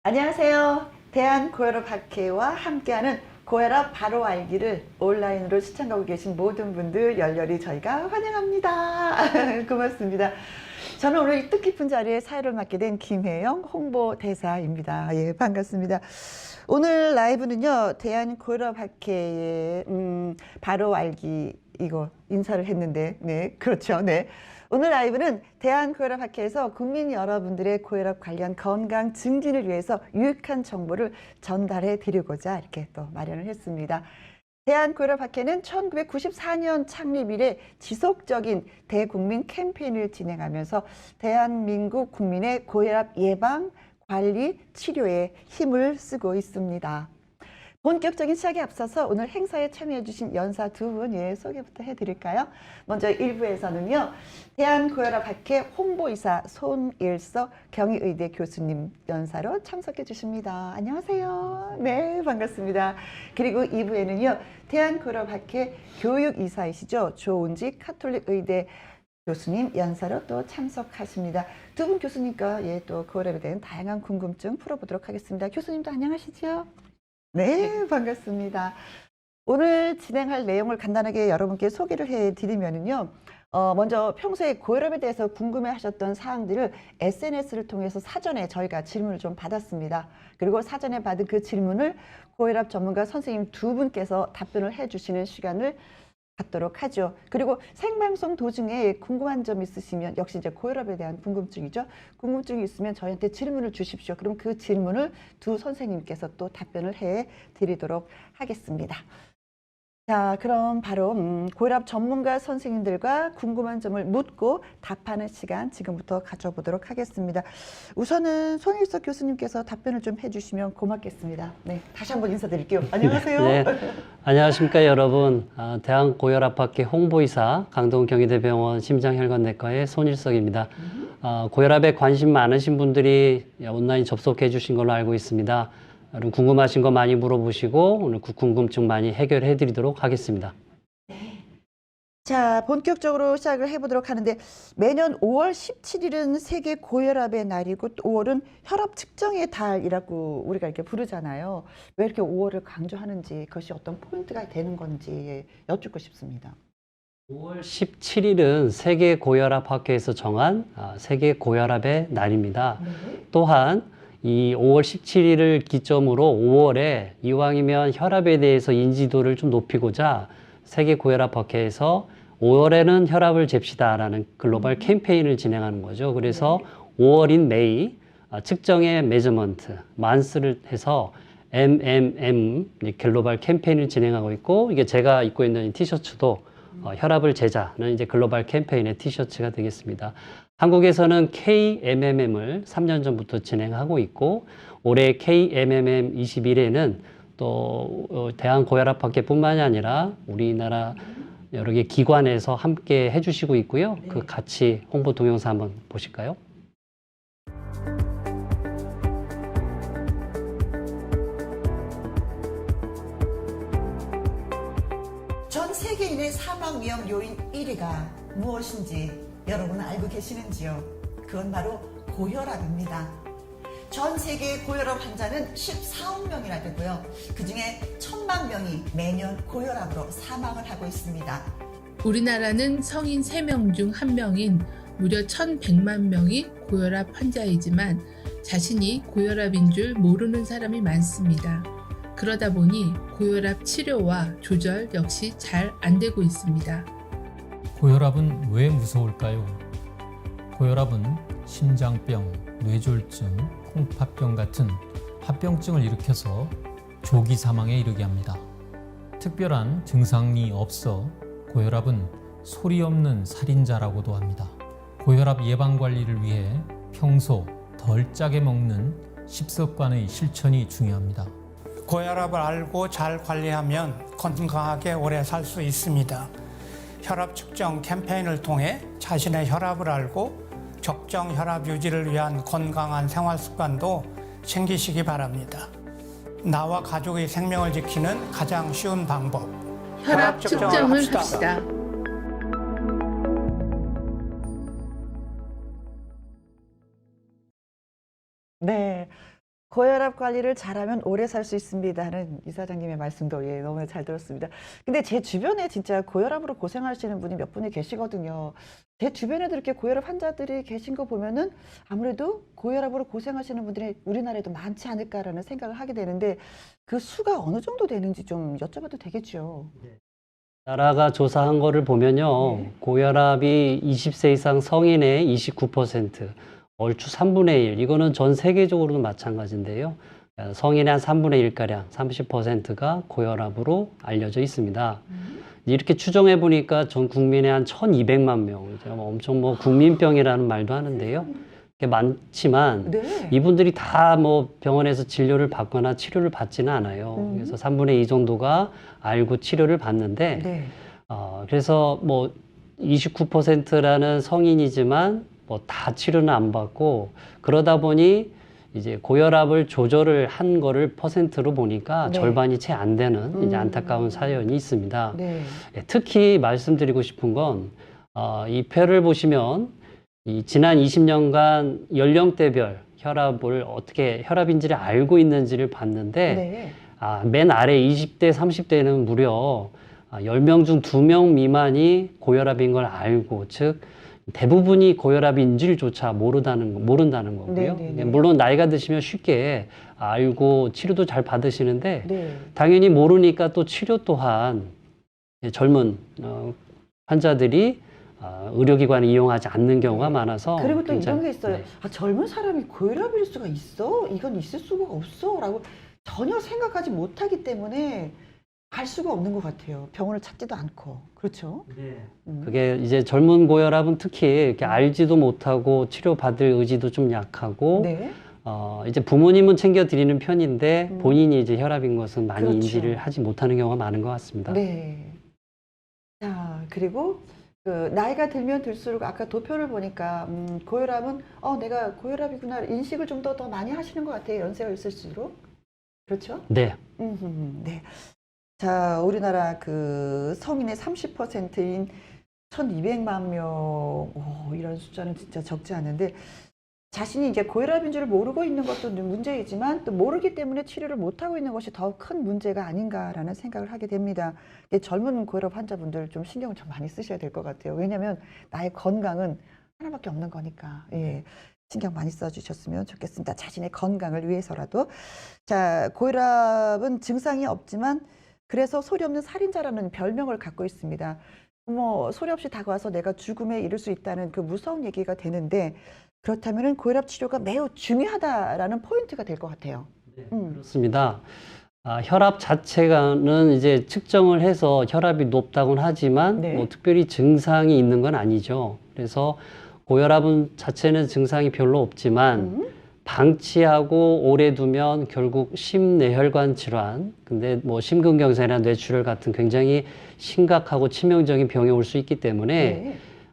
안녕하세요. 대한고혈압학회와 함께하는 고혈압 바로 알기를 온라인으로 시청하고 계신 모든 분들 열렬히 저희가 환영합니다. 고맙습니다. 저는 오늘 이 뜻깊은 자리에 사회를 맡게 된 김혜영 홍보대사입니다. 예, 반갑습니다. 오늘 라이브는요, 대한고혈압학회의 바로 알기 이거 인사를 했는데, 네, 그렇죠. 네. 오늘 라이브는 대한고혈압학회에서 국민 여러분들의 고혈압 관련 건강 증진을 위해서 유익한 정보를 전달해 드리고자 이렇게 또 마련을 했습니다. 대한고혈압학회는 1994년 창립 이래 지속적인 대국민 캠페인을 진행하면서 대한민국 국민의 고혈압 예방, 관리, 치료에 힘을 쓰고 있습니다. 본격적인 시작에 앞서서 오늘 행사에 참여해주신 연사 두 분 소개부터 해드릴까요? 먼저 1부에서는요. 대한고혈압학회 홍보이사 손일석 경희의대 교수님 연사로 참석해 주십니다. 안녕하세요. 네, 반갑습니다. 그리고 2부에는요. 대한고혈압학회 교육이사이시죠. 조은지 카톨릭의대 교수님 연사로 또 참석하십니다. 두 분 교수님과 또 고혈압에 대한 다양한 궁금증 풀어보도록 하겠습니다. 교수님도 안녕하시죠? 네, 반갑습니다. 오늘 진행할 내용을 간단하게 여러분께 소개를 해드리면요. 먼저 평소에 고혈압에 대해서 궁금해 하셨던 사항들을 SNS를 통해서 사전에 저희가 질문을 좀 받았습니다. 그리고 사전에 받은 그 질문을 고혈압 전문가 선생님 두 분께서 답변을 해주시는 시간을 갖도록 하죠. 그리고 생방송 도중에 궁금한 점 있으시면 역시 이제 고혈압에 대한 궁금증이죠. 궁금증이 있으면 저희한테 질문을 주십시오. 그럼 그 질문을 두 선생님께서 또 답변을 해 드리도록 하겠습니다. 자, 그럼 바로 고혈압 전문가 선생님들과 궁금한 점을 묻고 답하는 시간 지금부터 가져보도록 하겠습니다. 우선은 손일석 교수님께서 답변을 좀 해주시면 고맙겠습니다. 네, 다시 한번 인사드릴게요. 안녕하세요. 네, 안녕하십니까 여러분. 대한고혈압학회 홍보이사 강동경희대병원 심장혈관내과의 손일석입니다. 고혈압에 관심 많으신 분들이 온라인 접속해 주신 걸로 알고 있습니다. 여러분 궁금하신 거 많이 물어보시고 오늘 그 궁금증 많이 해결해 드리도록 하겠습니다. 자, 본격적으로 시작을 해보도록 하는데 매년 5월 17일은 세계 고혈압의 날이고 또 5월은 혈압 측정의 달이라고 우리가 이렇게 부르잖아요. 왜 이렇게 5월을 강조하는지 그것이 어떤 포인트가 되는 건지 여쭙고 싶습니다. 5월 17일은 세계 고혈압 학회에서 정한 세계 고혈압의 날입니다. 네. 또한 이 5월 17일을 기점으로 5월에 이왕이면 혈압에 대해서 인지도를 좀 높이고자 세계 고혈압 학회에서 5월에는 혈압을 잽시다라는 글로벌 캠페인을 진행하는 거죠. 그래서 5월인 매일 측정의 메저먼트, 만스를 해서 MMM 글로벌 캠페인을 진행하고 있고 이게 제가 입고 있는 이 티셔츠도 혈압을 재자는 이제 글로벌 캠페인의 티셔츠가 되겠습니다. 한국에서는 KMMM을 3년 전부터 진행하고 있고 올해 KMMM 21에는 또 대한고혈압학회뿐만이 아니라 우리나라 여러 개 기관에서 함께 해주시고 있고요. 그 같이 홍보 동영상 한번 보실까요? 전 세계인의 사망 위험 요인 1위가 무엇인지 여러분 알고 계시는지요? 그건 바로 고혈압입니다. 전 세계 고혈압 환자는 14억 명이나 되고요. 그중에 1,000만 명이 매년 고혈압으로 사망을 하고 있습니다. 우리나라는 성인 3명 중 1명인 무려 1,100만 명이 고혈압 환자이지만 자신이 고혈압인 줄 모르는 사람이 많습니다. 그러다 보니 고혈압 치료와 조절 역시 잘 안 되고 있습니다. 고혈압은 왜 무서울까요? 고혈압은 심장병, 뇌졸중, 콩팥병 같은 합병증을 일으켜서 조기 사망에 이르게 합니다. 특별한 증상이 없어 고혈압은 소리 없는 살인자라고도 합니다. 고혈압 예방 관리를 위해 평소 덜 짜게 먹는 식습관의 실천이 중요합니다. 고혈압을 알고 잘 관리하면 건강하게 오래 살 수 있습니다. 혈압 측정 캠페인을 통해 자신의 혈압을 알고 적정 혈압 유지를 위한 건강한 생활 습관도 챙기시기 바랍니다. 나와 가족의 생명을 지키는 가장 쉬운 방법. 혈압 측정을 합시다. 네. 고혈압 관리를 잘하면 오래 살 수 있습니다 하는 이사장님의 말씀도 예, 너무 잘 들었습니다. 근데 제 주변에 진짜 고혈압으로 고생하시는 분이 몇 분이 계시거든요. 제 주변에도 이렇게 고혈압 환자들이 계신 거 보면은 아무래도 고혈압으로 고생하시는 분들이 우리나라에도 많지 않을까라는 생각을 하게 되는데 그 수가 어느 정도 되는지 좀 여쭤봐도 되겠죠. 나라가 조사한 거를 보면요. 네. 고혈압이 20세 이상 성인의 29%, 얼추 3분의 1. 이거는 전 세계적으로도 마찬가지인데요. 성인의 한 3분의 1가량, 30%가 고혈압으로 알려져 있습니다. 이렇게 추정해 보니까 전 국민의 한 1,200만 명, 이제 엄청 뭐 국민병이라는 말도 하는데요. 게 많지만 네. 이분들이 다 뭐 병원에서 진료를 받거나 치료를 받지는 않아요. 그래서 3분의 2 정도가 알고 치료를 받는데, 네. 그래서 뭐 29%라는 성인이지만 뭐 다 치료는 안 받고 그러다 보니 이제 고혈압을 조절을 한 거를 퍼센트로 보니까 네. 절반이 채 안 되는 이제 안타까운 사연이 있습니다. 네. 예, 특히 말씀드리고 싶은 건, 이 표를 보시면 이 지난 20년간 연령대별 혈압을 어떻게 혈압인지를 알고 있는지를 봤는데, 네. 맨 아래 20대, 30대는 무려 10명 중 2명 미만이 고혈압인 걸 알고, 즉 대부분이 고혈압인지조차 모른다는 거고요. 네네네. 물론 나이가 드시면 쉽게 알고 치료도 잘 받으시는데, 네. 당연히 모르니까 또 치료 또한 젊은 환자들이 의료기관을 이용하지 않는 경우가 많아서, 그리고 또 굉장히- 이런 게 있어요. 네. 아, 젊은 사람이 고혈압일 수가 있어? 이건 있을 수가 없어? 라고 전혀 생각하지 못하기 때문에 알 수가 없는 것 같아요. 병원을 찾지도 않고. 그렇죠? 그게 이제 젊은 고혈압은 특히 이렇게 알지도 못하고 치료받을 의지도 좀 약하고, 네. 이제 부모님은 챙겨드리는 편인데 본인이 이제 혈압인 것은 많이 그렇죠. 인지를 하지 못하는 경우가 많은 것 같습니다. 네. 자, 그리고 그 나이가 들면 들수록 아까 도표를 보니까 고혈압은 내가 고혈압이구나 인식을 좀 더 많이 하시는 것 같아요. 연세가 있을수록. 그렇죠? 네. 네. 자, 우리나라 그 성인의 30%인 1,200만 명, 이런 숫자는 진짜 적지 않은데 자신이 이제 고혈압인 줄 모르고 있는 것도 문제이지만 또 모르기 때문에 치료를 못하고 있는 것이 더 큰 문제가 아닌가라는 생각을 하게 됩니다. 젊은 고혈압 환자분들 좀 신경을 좀 많이 쓰셔야 될 것 같아요. 왜냐하면 나의 건강은 하나밖에 없는 거니까. 예. 신경 많이 써주셨으면 좋겠습니다. 자신의 건강을 위해서라도. 자, 고혈압은 증상이 없지만 그래서 소리 없는 살인자라는 별명을 갖고 있습니다. 뭐 소리 없이 다가와서 내가 죽음에 이를 수 있다는 그 무서운 얘기가 되는데 그렇다면 고혈압 치료가 매우 중요하다라는 포인트가 될 것 같아요. 그렇습니다. 혈압 자체가는 이제 측정을 해서 혈압이 높다고는 하지만 네. 뭐 특별히 증상이 있는 건 아니죠. 그래서 고혈압은 자체는 증상이 별로 없지만 방치하고 오래 두면 결국 심뇌혈관 질환, 근데 뭐 심근경색이나 뇌출혈 같은 굉장히 심각하고 치명적인 병이 올 수 있기 때문에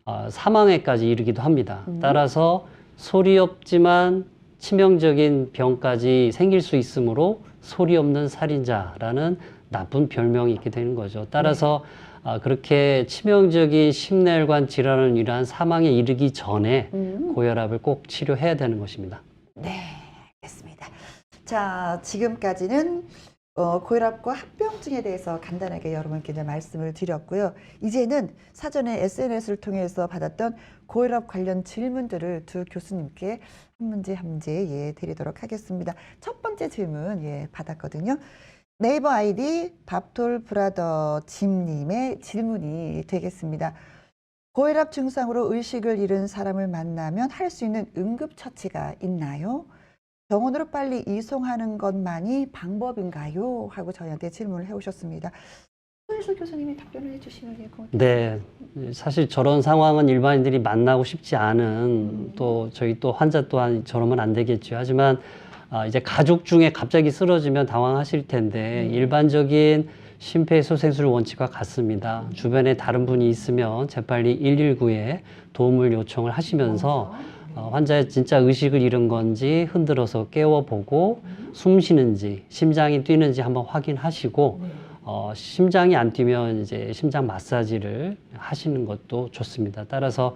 네. 사망에까지 이르기도 합니다. 따라서 소리 없지만 치명적인 병까지 생길 수 있으므로 소리 없는 살인자라는 나쁜 별명이 있게 되는 거죠. 따라서 그렇게 치명적인 심뇌혈관 질환을 일어난 사망에 이르기 전에 고혈압을 꼭 치료해야 되는 것입니다. 네, 알겠습니다. 자, 지금까지는 고혈압과 합병증에 대해서 간단하게 여러분께 이제 말씀을 드렸고요. 이제는 사전에 SNS를 통해서 받았던 고혈압 관련 질문들을 두 교수님께 한 문제 드리도록 하겠습니다. 첫 번째 질문 받았거든요. 네이버 아이디 밥톨 브라더 짐님의 질문이 되겠습니다. 고혈압 증상으로 의식을 잃은 사람을 만나면 할 수 있는 응급처치가 있나요? 병원으로 빨리 이송하는 것만이 방법인가요? 하고 저희한테 질문을 해오셨습니다. 손일수 교수님이 답변을 해주시면 고맙겠습니다. 네, 사실 저런 상황은 일반인들이 만나고 싶지 않은 또 저희 또 환자 또한 저러면 안 되겠죠. 하지만 이제 가족 중에 갑자기 쓰러지면 당황하실 텐데 일반적인 심폐소생술 원칙과 같습니다. 주변에 다른 분이 있으면 재빨리 119에 도움을 요청을 하시면서 환자의 진짜 의식을 잃은 건지 흔들어서 깨워보고 숨 쉬는지 심장이 뛰는지 한번 확인하시고 심장이 안 뛰면 이제 심장 마사지를 하시는 것도 좋습니다. 따라서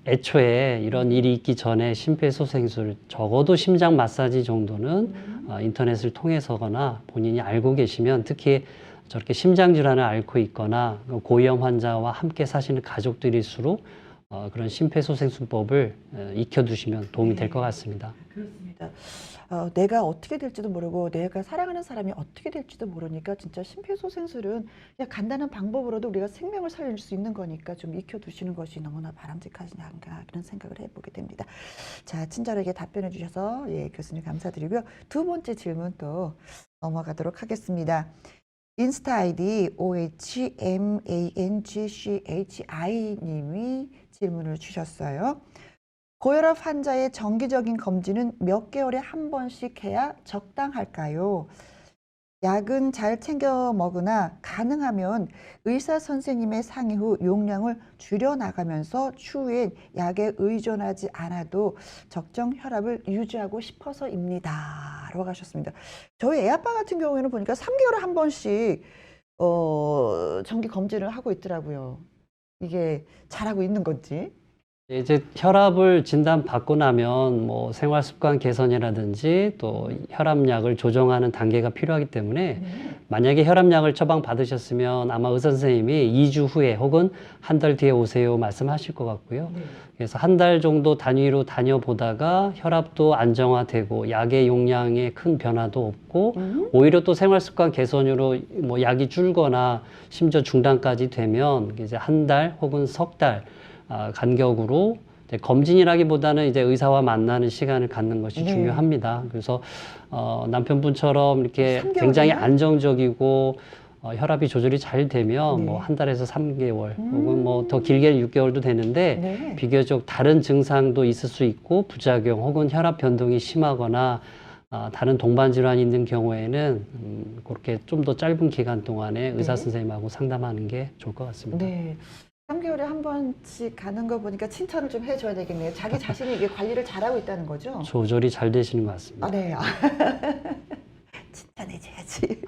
애초에 이런 일이 있기 전에 심폐소생술, 적어도 심장 마사지 정도는 인터넷을 통해서거나 본인이 알고 계시면, 특히 저렇게 심장 질환을 앓고 있거나 고위험 환자와 함께 사시는 가족들일수록 그런 심폐소생술법을 익혀두시면 도움이 될 것 같습니다. 그렇습니다. 내가 어떻게 될지도 모르고 내가 사랑하는 사람이 어떻게 될지도 모르니까 진짜 심폐소생술은 그냥 간단한 방법으로도 우리가 생명을 살릴 수 있는 거니까 좀 익혀두시는 것이 너무나 바람직하지 않은가 그런 생각을 해보게 됩니다. 자, 친절하게 답변해 주셔서 교수님 감사드리고요. 두 번째 질문 또 넘어가도록 하겠습니다. 인스타 아이디 OHMANGCHI 님이 질문을 주셨어요. 고혈압 환자의 정기적인 검진은 몇 개월에 한 번씩 해야 적당할까요? 약은 잘 챙겨 먹으나 가능하면 의사 선생님의 상의 후 용량을 줄여나가면서 추후엔 약에 의존하지 않아도 적정 혈압을 유지하고 싶어서입니다. 라고 하셨습니다. 저희 애아빠 같은 경우에는 보니까 3개월에 한 번씩 정기 검진을 하고 있더라고요. 이게 잘하고 있는 건지. 이제 혈압을 진단받고 나면 뭐 생활 습관 개선이라든지 또 혈압약을 조정하는 단계가 필요하기 때문에 만약에 혈압약을 처방 받으셨으면 아마 의사 선생님이 2주 후에 혹은 한 달 뒤에 오세요 말씀하실 것 같고요. 그래서 한 달 정도 단위로 다녀보다가 혈압도 안정화되고 약의 용량에 큰 변화도 없고 오히려 또 생활 습관 개선으로 뭐 약이 줄거나 심지어 중단까지 되면 이제 한 달 혹은 석 달 간격으로 이제 검진이라기보다는 이제 의사와 만나는 시간을 갖는 것이 중요합니다. 그래서 남편분처럼 이렇게 3개월이요? 굉장히 안정적이고 혈압이 조절이 잘 되면 뭐 한 달에서 3개월 혹은 뭐 더 길게는 6개월도 되는데 비교적 다른 증상도 있을 수 있고 부작용 혹은 혈압 변동이 심하거나 다른 동반 질환이 있는 경우에는 그렇게 좀 더 짧은 기간 동안에 의사 선생님하고 상담하는 게 좋을 것 같습니다. 네. 3개월에 한 번씩 가는 거 보니까 칭찬을 좀 해줘야 되겠네요. 자기 자신이 이게 관리를 잘하고 있다는 거죠? 조절이 잘 되시는 것 같습니다. 네. 칭찬해줘야지.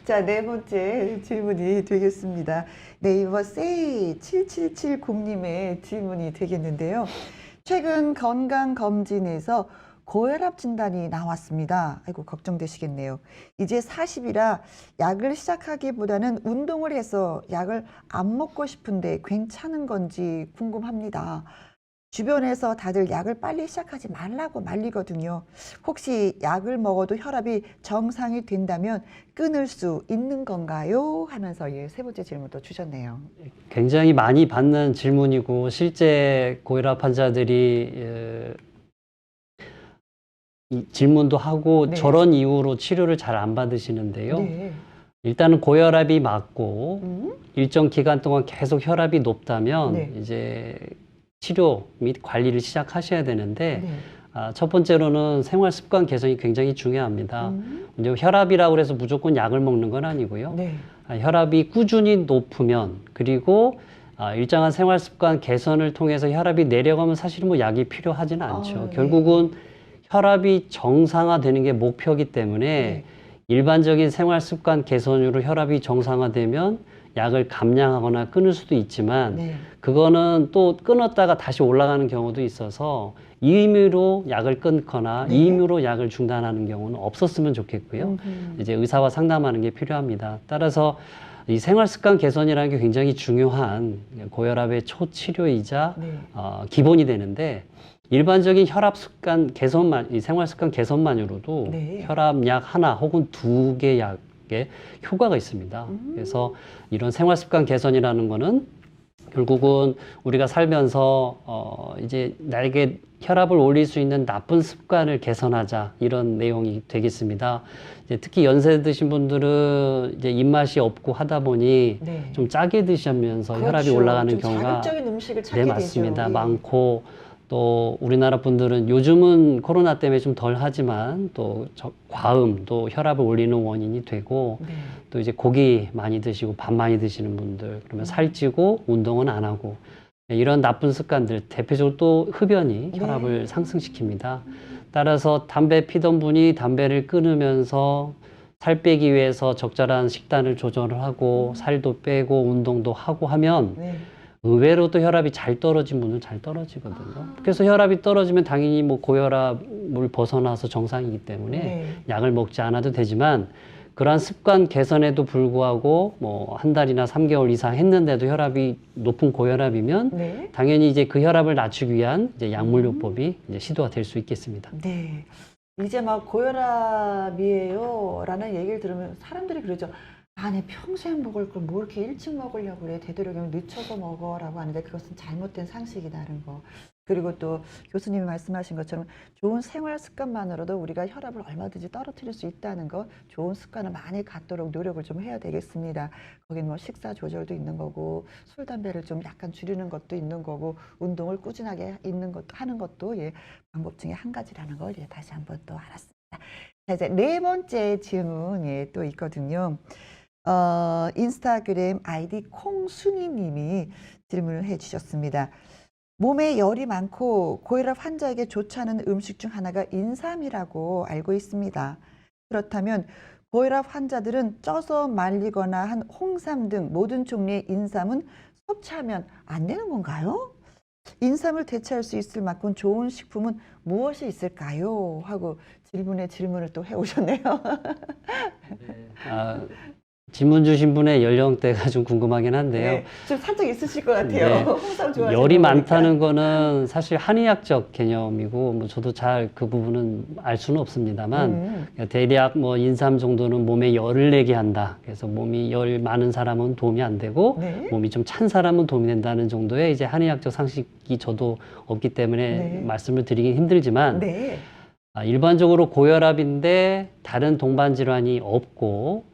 자, 네 번째 질문이 되겠습니다. 네이버 세이7770님의 질문이 되겠는데요. 최근 건강검진에서 고혈압 진단이 나왔습니다. 아이고, 걱정되시겠네요. 이제 40이라 약을 시작하기보다는 운동을 해서 약을 안 먹고 싶은데 괜찮은 건지 궁금합니다. 주변에서 다들 약을 빨리 시작하지 말라고 말리거든요. 혹시 약을 먹어도 혈압이 정상이 된다면 끊을 수 있는 건가요? 하면서 세 번째 질문도 주셨네요. 굉장히 많이 받는 질문이고 실제 고혈압 환자들이 이 질문도 하고 저런 이유로 치료를 잘 안 받으시는데요. 일단은 고혈압이 맞고 일정 기간 동안 계속 혈압이 높다면 이제 치료 및 관리를 시작하셔야 되는데 첫 번째로는 생활 습관 개선이 굉장히 중요합니다. 이제 혈압이라고 해서 무조건 약을 먹는 건 아니고요. 혈압이 꾸준히 높으면 그리고 일정한 생활 습관 개선을 통해서 혈압이 내려가면 사실은 뭐 약이 필요하지는 않죠. 결국은 혈압이 정상화되는 게 목표이기 때문에 일반적인 생활 습관 개선으로 혈압이 정상화되면 약을 감량하거나 끊을 수도 있지만 그거는 또 끊었다가 다시 올라가는 경우도 있어서 이 의미로 약을 끊거나 이 의미로 약을 중단하는 경우는 없었으면 좋겠고요. 이제 의사와 상담하는 게 필요합니다. 따라서 이 생활 습관 개선이라는 게 굉장히 중요한 고혈압의 초치료이자 기본이 되는데 일반적인 혈압 습관 개선만, 이 생활 습관 개선만으로도 혈압약 하나 혹은 2개 약에 효과가 있습니다. 그래서 이런 생활 습관 개선이라는 거는 결국은 우리가 살면서 이제 나에게 혈압을 올릴 수 있는 나쁜 습관을 개선하자 이런 내용이 되겠습니다. 이제 특히 연세 드신 분들은 이제 입맛이 없고 하다 보니 좀 짜게 드시면서 혈압이 올라가는 경우가 자극적인 음식을 찾게 맞습니다. 되죠. 많고 또 우리나라 분들은 요즘은 코로나 때문에 좀 덜 하지만 또 과음도 혈압을 올리는 원인이 되고 또 이제 고기 많이 드시고 밥 많이 드시는 분들 그러면 살찌고 운동은 안 하고 이런 나쁜 습관들 대표적으로 또 흡연이 혈압을 상승시킵니다. 따라서 담배 피던 분이 담배를 끊으면서 살 빼기 위해서 적절한 식단을 조절을 하고 살도 빼고 운동도 하고 하면 의외로 또 혈압이 잘 떨어진 분은 잘 떨어지거든요. 그래서 혈압이 떨어지면 당연히 뭐 고혈압을 벗어나서 정상이기 때문에 네. 약을 먹지 않아도 되지만 그러한 습관 개선에도 불구하고 뭐 한 달이나 3개월 이상 했는데도 혈압이 높은 고혈압이면 네. 당연히 이제 그 혈압을 낮추기 위한 이제 약물요법이 이제 시도가 될 수 있겠습니다. 네. 이제 막 고혈압이에요 라는 얘기를 들으면 사람들이 그러죠. 아니 평생 먹을 걸 뭐 이렇게 일찍 먹으려고 그래. 되도록이면 늦춰서 먹어라고 하는데 그것은 잘못된 상식이라는 거. 그리고 또 교수님이 말씀하신 것처럼 좋은 생활 습관만으로도 우리가 혈압을 얼마든지 떨어뜨릴 수 있다는 거, 좋은 습관을 많이 갖도록 노력을 좀 해야 되겠습니다. 거긴 뭐 식사 조절도 있는 거고 술 담배를 좀 약간 줄이는 것도 있는 거고 운동을 꾸준하게 하는 것도 예, 방법 중에 한 가지라는 걸 예, 다시 한번 또 알았습니다. 자, 이제 네 번째 질문 예, 또 있거든요. 인스타그램 아이디 콩순이님이 질문을 해주셨습니다. 몸에 열이 많고 고혈압 환자에게 좋지 않은 음식 중 하나가 인삼이라고 알고 있습니다. 그렇다면 고혈압 환자들은 쪄서 말리거나 한 홍삼 등 모든 종류의 인삼은 섭취하면 안 되는 건가요? 인삼을 대체할 수 있을 만큼 좋은 식품은 무엇이 있을까요? 하고 질문을 또 해오셨네요. 아, 질문 주신 분의 연령대가 좀 궁금하긴 한데요. 네, 좀 살짝 있으실 것 같아요. 네. 홍삼 좋아하시는 열이 거 보니까. 많다는 거는 사실 한의학적 개념이고 뭐 저도 잘 그 부분은 알 수는 없습니다만 대략 뭐 인삼 정도는 몸에 열을 내게 한다. 그래서 몸이 열 많은 사람은 도움이 안 되고 네. 몸이 좀 찬 사람은 도움이 된다는 정도의 이제 한의학적 상식이 저도 없기 때문에 네. 말씀을 드리긴 힘들지만 네. 일반적으로 고혈압인데 다른 동반 질환이 없고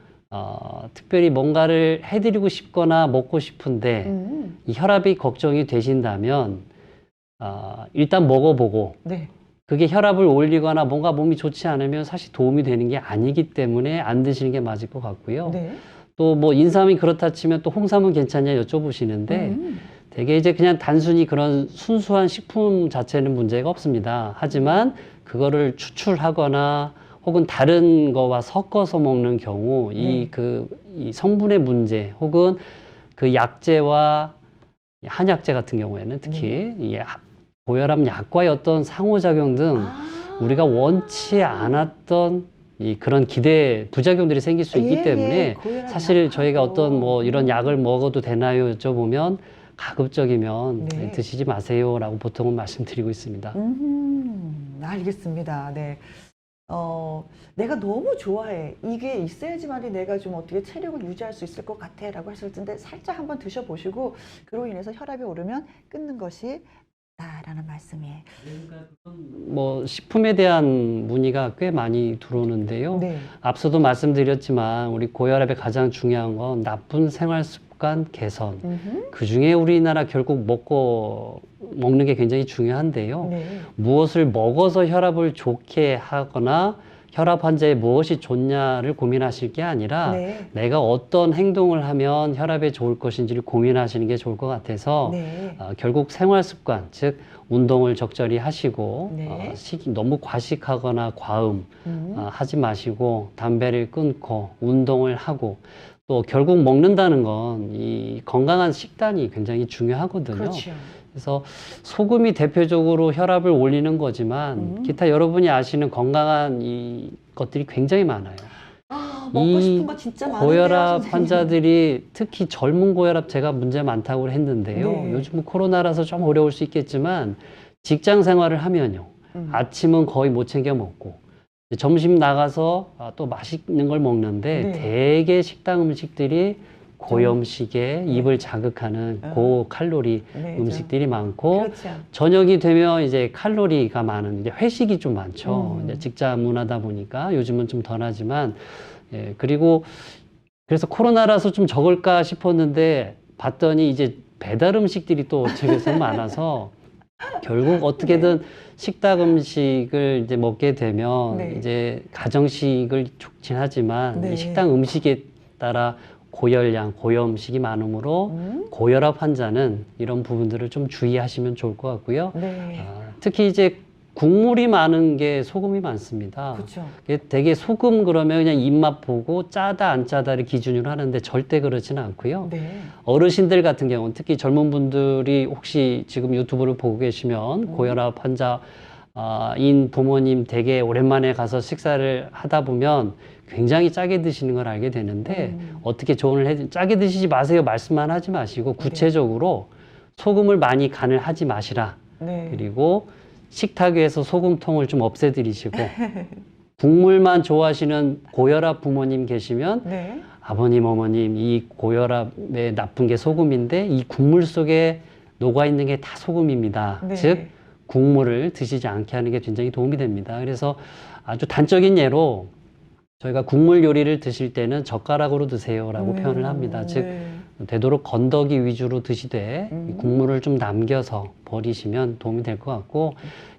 특별히 뭔가를 해드리고 싶거나 먹고 싶은데 이 혈압이 걱정이 되신다면 일단 먹어보고 네. 그게 혈압을 올리거나 뭔가 몸이 좋지 않으면 사실 도움이 되는 게 아니기 때문에 안 드시는 게 맞을 것 같고요. 네. 또 뭐 인삼이 그렇다 치면 또 홍삼은 괜찮냐 여쭤보시는데 되게 이제 그냥 단순히 그런 순수한 식품 자체는 문제가 없습니다. 하지만 그거를 추출하거나 혹은 다른 거와 섞어서 먹는 경우 이 성분의 문제 혹은 그 약제와 한약제 같은 경우에는 특히 이 고혈압 약과의 어떤 상호작용 등 우리가 원치 않았던 그런 부작용들이 생길 수 있기 때문에 사실 저희가 어떤 뭐 이런 약을 먹어도 되나요 여쭤보면 가급적이면 네. 드시지 마세요라고 보통은 말씀드리고 있습니다. 알겠습니다. 네. 내가 너무 좋아해. 이게 있어야지만이 내가 좀 어떻게 체력을 유지할 수 있을 것 같아 라고 하실 텐데 살짝 한번 드셔보시고 그로 인해서 혈압이 오르면 끊는 것이 다라는 말씀이에요. 뭐 식품에 대한 문의가 꽤 많이 들어오는데요. 네. 앞서도 말씀드렸지만 우리 고혈압의 가장 중요한 건 나쁜 생활 습관 개선. 그 중에 우리나라 결국 먹는 게 굉장히 중요한데요. 네. 무엇을 먹어서 혈압을 좋게 하거나 혈압 환자에 무엇이 좋냐를 고민하실 게 아니라 네. 내가 어떤 행동을 하면 혈압에 좋을 것인지를 고민하시는 게 좋을 것 같아서 네. 결국 생활 습관, 즉 운동을 적절히 하시고 네. 너무 과식하거나 과음 하지 마시고 담배를 끊고 운동을 하고 또 결국 먹는다는 건 이 건강한 식단이 굉장히 중요하거든요. 그렇죠. 그래서 소금이 대표적으로 혈압을 올리는 거지만 기타 여러분이 아시는 건강한 이 것들이 굉장히 많아요. 먹고 싶은 거 진짜 많은데요, 고혈압 선생님. 환자들이 특히 젊은 고혈압제가 문제 많다고 했는데요. 네. 요즘 코로나라서 좀 어려울 수 있겠지만 직장 생활을 하면요. 아침은 거의 못 챙겨 먹고 점심 나가서 또 맛있는 걸 먹는데 네. 대개 식당 음식들이 고염식에 입을 자극하는 고칼로리 네, 음식들이 많고 그렇죠. 저녁이 되면 이제 칼로리가 많은 이제 회식이 좀 많죠. 이제 직장 문화다 보니까 요즘은 좀 덜하지만 그리고 그래서 코로나라서 좀 적을까 싶었는데 봤더니 이제 배달 음식들이 또 집에서 많아서 결국 어떻게든 식당 음식을 이제 먹게 되면 네. 이제 가정식을 좋긴 하지만 네. 이 식당 음식에 따라 고열량, 고염식이 많으므로 고혈압 환자는 이런 부분들을 좀 주의하시면 좋을 것 같고요. 네. 특히 이제 국물이 많은 게 소금이 많습니다. 그렇죠. 이게 되게 소금 그러면 그냥 입맛 보고 짜다 안 짜다를 기준으로 하는데 절대 그렇지는 않고요. 네. 어르신들 같은 경우는 특히 젊은 분들이 혹시 지금 유튜브를 보고 계시면 고혈압 환자인 부모님 댁에 오랜만에 가서 식사를 하다 보면 굉장히 짜게 드시는 걸 알게 되는데 어떻게 조언을 해 짜게 드시지 마세요 말씀만 하지 마시고 구체적으로 소금을 많이 간을 하지 마시라. 네. 그리고 식탁 위에서 소금통을 좀 없애드리시고 국물만 좋아하시는 고혈압 부모님 계시면 네. 아버님, 어머님 이 고혈압에 나쁜 게 소금인데 이 국물 속에 녹아있는 게 다 소금입니다. 네. 즉 국물을 드시지 않게 하는 게 굉장히 도움이 됩니다. 그래서 아주 단적인 예로 저희가 국물 요리를 드실 때는 젓가락으로 드세요라고 표현을 합니다. 즉 네. 되도록 건더기 위주로 드시되 이 국물을 좀 남겨서 버리시면 도움이 될 것 같고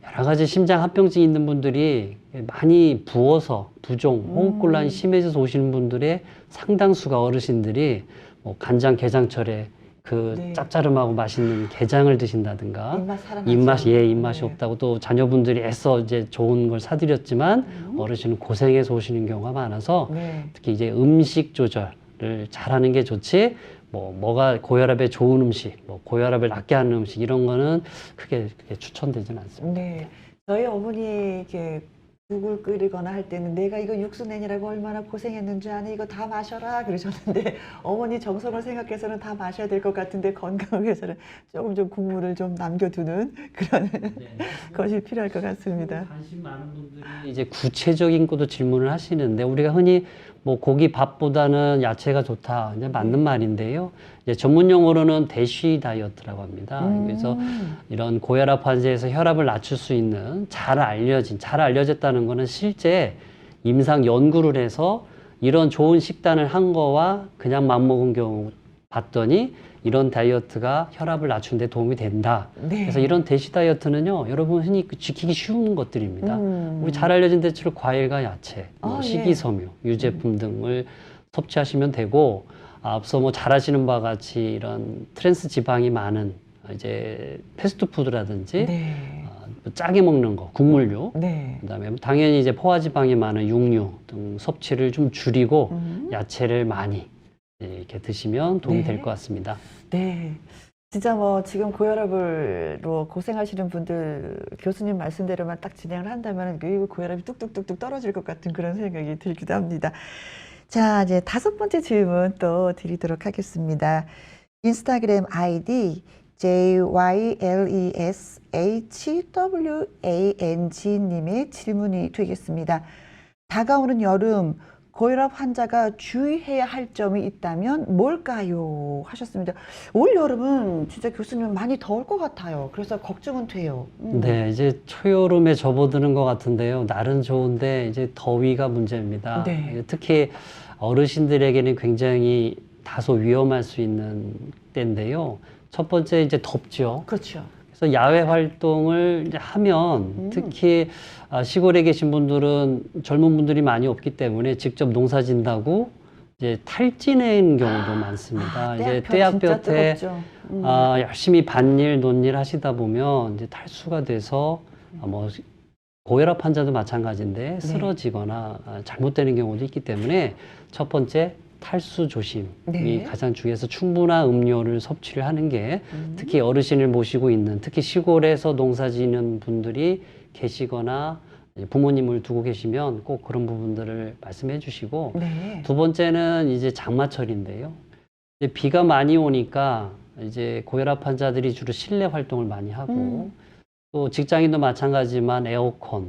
여러 가지 심장 합병증 있는 분들이 많이 부어서 부종, 호흡곤란이 심해져서 오시는 분들의 상당수가 어르신들이 뭐 간장, 게장철에 그 네. 짭짤하고 맛있는 게장을 드신다든가 입맛 살아나죠. 입맛이 네. 없다고 또 자녀분들이 애써 이제 좋은 걸 사드렸지만 어르신은 고생해서 오시는 경우가 많아서 네. 특히 이제 음식 조절을 잘하는 게 좋지 뭐가 고혈압에 좋은 음식, 뭐 고혈압을 낫게 하는 음식 이런 거는 크게 추천되지는 않습니다. 네. 저희 어머니 이렇게 국을 끓이거나 할 때는 내가 이거 육수 내느라고 얼마나 고생했는 줄 아니? 이거 다 마셔라 그러셨는데 어머니 정성을 생각해서는 다 마셔야 될 것 같은데 건강을 위해서는 조금 좀 국물을 좀 남겨두는 그런 것이 필요할 것 같습니다. 관심 많은 분들이 이제 구체적인 것도 질문을 하시는데 우리가 흔히 뭐 고기 밥보다는 야채가 좋다 이제 맞는 말인데요. 이제 전문 용어로는 대쉬 다이어트라고 합니다. 그래서 이런 고혈압 환자에서 혈압을 낮출 수 있는 잘 알려졌다는 거는 실제 임상 연구를 해서 이런 좋은 식단을 한 거와 그냥 맘먹은 경우 봤더니 이런 다이어트가 혈압을 낮추는 데 도움이 된다. 네. 그래서 이런 대시 다이어트는요, 여러분 흔히 지키기 쉬운 것들입니다. 우리 잘 알려진 대로 과일과 야채, 뭐 아, 식이섬유, 유제품 등을 섭취하시면 되고, 앞서 뭐 잘 아시는 바와 같이 이런 트랜스 지방이 많은 이제 패스트푸드라든지 네. 짜게 먹는 거, 국물류, 네. 그다음에 당연히 이제 포화지방이 많은 육류 등 섭취를 좀 줄이고 야채를 많이 이렇게 드시면 도움이 네. 될 것 같습니다. 네. 진짜 뭐 지금 고혈압으로 고생하시는 분들 교수님 말씀대로만 딱 진행을 한다면 그 고혈압이 뚝뚝뚝뚝 떨어질 것 같은 그런 생각이 들기도 합니다. 자, 이제 5번째 질문 또 드리도록 하겠습니다. 인스타그램 아이디 JYLESHWANG님의 질문이 되겠습니다. 다가오는 여름 고혈압 환자가 주의해야 할 점이 있다면 뭘까요? 하셨습니다. 올 여름은 진짜 교수님 많이 더울 것 같아요. 그래서 걱정은 돼요. 네, 이제 초여름에 접어드는 것 같은데요. 날은 좋은데 이제 더위가 문제입니다. 네. 특히 어르신들에게는 굉장히 다소 위험할 수 있는 때인데요. 첫 번째 이제 덥죠. 그렇죠. 그래서 야외 활동을 이제 하면 특히 시골에 계신 분들은 젊은 분들이 많이 없기 때문에 직접 농사 진다고 이제 탈진한 경우도 많습니다. 이제 떼약볕에 열심히 밭일, 논일 하시다 보면 이제 탈수가 돼서 뭐 고혈압 환자도 마찬가지인데 쓰러지거나 잘못되는 경우도 있기 때문에 첫 번째 탈수 조심이 네. 가장 중요해서 충분한 음료를 섭취를 하는 게 특히 어르신을 모시고 있는 특히 시골에서 농사 지는 분들이 계시거나 부모님을 두고 계시면 꼭 그런 부분들을 말씀해 주시고 네. 두 번째는 이제 장마철인데요. 이제 비가 많이 오니까 이제 고혈압 환자들이 주로 실내 활동을 많이 하고 또 직장인도 마찬가지지만 에어컨,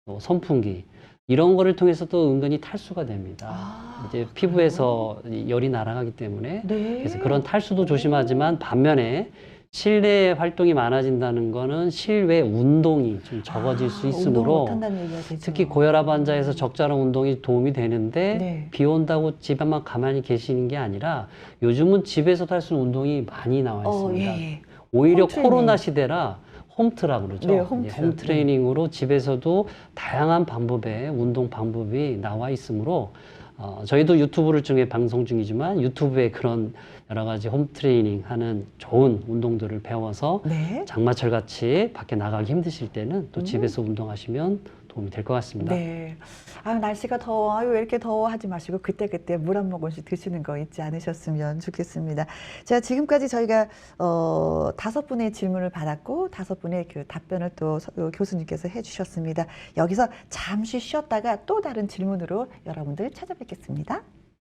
또 선풍기 이런 거를 통해서 또 은근히 탈수가 됩니다. 이제 피부에서 열이 날아가기 때문에 네. 그래서 그런 탈수도 조심하지만 반면에 실내 활동이 많아진다는 거는 실외 운동이 좀 적어질 수 운동 있으므로 못한다는 얘기가 되죠. 특히 고혈압 환자에서 적절한 운동이 도움이 되는데 네. 비 온다고 집에만 가만히 계시는 게 아니라 요즘은 집에서도 할 수 있는 운동이 많이 나와 있습니다. 예. 오히려 홈 트레이닝. 코로나 시대라 홈트라고 그러죠. 네, 홈 트레이닝으로 집에서도 다양한 방법의 운동 방법이 나와 있으므로 저희도 유튜브를 통해 방송 중이지만 유튜브에 그런 여러 가지 홈 트레이닝 하는 좋은 운동들을 배워서 네. 장마철 같이 밖에 나가기 힘드실 때는 또 집에서 운동하시면 도움이 될 것 같습니다. 네. 아유, 날씨가 더워. 아유, 왜 이렇게 더워 하지 마시고 그때그때 물 한 모금씩 드시는 거 잊지 않으셨으면 좋겠습니다. 자, 지금까지 저희가 5분의 질문을 받았고 5분의 그 답변을 또 교수님께서 해주셨습니다. 여기서 잠시 쉬었다가 또 다른 질문으로 여러분들 찾아뵙겠습니다.